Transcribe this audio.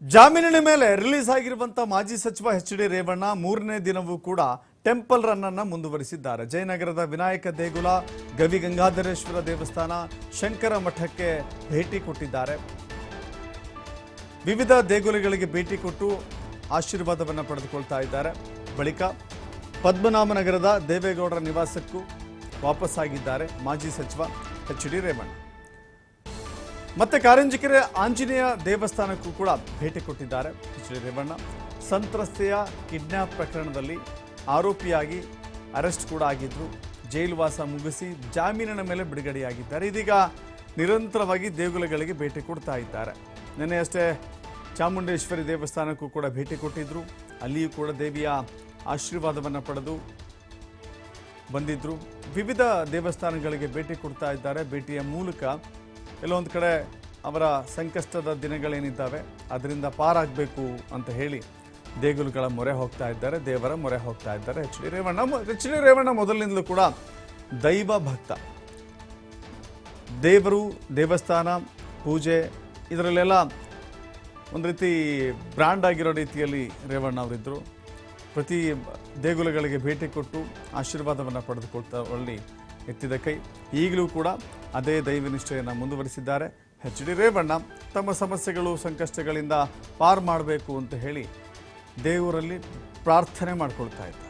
ಜಾಮೀನಿನ ಮೇಲೆ ರಿಲೀಸ್ ಆಗಿರುವಂತ ಮಾಜಿ ಸಚಿವ ಎಚ್.ಡಿ. ರೇವಣ್ಣ ಮೂರನೇ ದಿನವೂ ಕೂಡ ಟೆಂಪಲ್ ರನ್ ಅನ್ನು ಮುಂದುವರಿಸಿದ್ದಾರೆ. ಜಯನಗರದ ವಿನಾಯಕ ದೇಗುಲ, ಗವಿಗಂಗಾಧರೇಶ್ವರ ದೇವಸ್ಥಾನ, ಶಂಕರ ಮಠಕ್ಕೆ ಭೇಟಿ ಕೊಟ್ಟಿದ್ದಾರೆ. ವಿವಿಧ ದೇಗುಲಗಳಿಗೆ ಭೇಟಿ ಕೊಟ್ಟು ಆಶೀರ್ವಾದವನ್ನು ಪಡೆದುಕೊಳ್ತಾ ಇದ್ದಾರೆ. ಬಳಿಕ ಪದ್ಮನಾಭನಗರದ ದೇವೇಗೌಡರ ನಿವಾಸಕ್ಕೂ ವಾಪಸ್ಸಾಗಿದ್ದಾರೆ ಮಾಜಿ ಸಚಿವ ಎಚ್.ಡಿ. ರೇವಣ್ಣ. ಮತ್ತೆ ಕಾರಂಜಿಕೆರೆ ಆಂಜನೇಯ ದೇವಸ್ಥಾನಕ್ಕೂ ಕೂಡ ಭೇಟಿ ಕೊಟ್ಟಿದ್ದಾರೆ ಎಚ್.ಡಿ. ರೇವಣ್ಣ. ಸಂತ್ರಸ್ತೆಯ ಕಿಡ್ನಾಪ್ ಪ್ರಕರಣದಲ್ಲಿ ಆರೋಪಿಯಾಗಿ ಅರೆಸ್ಟ್ ಕೂಡ ಆಗಿದ್ರು. ಜೈಲುವಾಸ ಮುಗಿಸಿ ಜಾಮೀನಿನ ಮೇಲೆ ಬಿಡುಗಡೆಯಾಗಿದ್ದಾರೆ. ಇದೀಗ ನಿರಂತರವಾಗಿ ದೇಗುಲಗಳಿಗೆ ಭೇಟಿ ಕೊಡ್ತಾ ಇದ್ದಾರೆ. ನಿನ್ನೆ ಅಷ್ಟೇ ಚಾಮುಂಡೇಶ್ವರಿ ದೇವಸ್ಥಾನಕ್ಕೂ ಕೂಡ ಭೇಟಿ ಕೊಟ್ಟಿದ್ರು. ಅಲ್ಲಿಯೂ ಕೂಡ ದೇವಿಯ ಆಶೀರ್ವಾದವನ್ನು ಪಡೆದು ಬಂದಿದ್ರು. ವಿವಿಧ ದೇವಸ್ಥಾನಗಳಿಗೆ ಭೇಟಿ ಕೊಡ್ತಾ ಇದ್ದಾರೆ. ಭೇಟಿಯ ಮೂಲಕ ಎಲ್ಲೊಂದು ಕಡೆ ಅವರ ಸಂಕಷ್ಟದ ದಿನಗಳೇನಿದ್ದಾವೆ ಅದರಿಂದ ಪಾರಾಗಬೇಕು ಅಂತ ಹೇಳಿ ದೇಗುಲಗಳ ಮೊರೆ ಹೋಗ್ತಾ ಇದ್ದಾರೆ, ದೇವರ ಮೊರೆ ಹೋಗ್ತಾ ಇದ್ದಾರೆ ಎಚ್.ಡಿ. ರೇವಣ್ಣ. ಎಚ್.ಡಿ. ರೇವಣ್ಣ ಮೊದಲಿನಿಂದಲೂ ಕೂಡ ದೈವ ಭಕ್ತ. ದೇವರು, ದೇವಸ್ಥಾನ, ಪೂಜೆ ಇದರಲ್ಲೆಲ್ಲ ಒಂದು ರೀತಿ ಬ್ರ್ಯಾಂಡ್ ಆಗಿರೋ ರೀತಿಯಲ್ಲಿ ರೇವಣ್ಣ ಅವರಿದ್ದರು. ಪ್ರತಿ ದೇಗುಲಗಳಿಗೆ ಭೇಟಿ ಕೊಟ್ಟು ಆಶೀರ್ವಾದವನ್ನು ಪಡೆದುಕೊಳ್ತಾ ಒಳ್ಳಿ ಎತ್ತಿದ ಕೈ. ಈಗಲೂ ಕೂಡ ಅದೇ ದೈವನಿಷ್ಠೆಯನ್ನು ಮುಂದುವರಿಸಿದ್ದಾರೆ ಎಚ್.ಡಿ. ರೇವಣ್ಣ. ತಮ್ಮ ಸಮಸ್ಯೆಗಳು, ಸಂಕಷ್ಟಗಳಿಂದ ಪಾರು ಮಾಡಬೇಕು ಅಂತ ಹೇಳಿ ದೇವರಲ್ಲಿ ಪ್ರಾರ್ಥನೆ ಮಾಡಿಕೊಳ್ತಾ ಇದ್ದಾರೆ.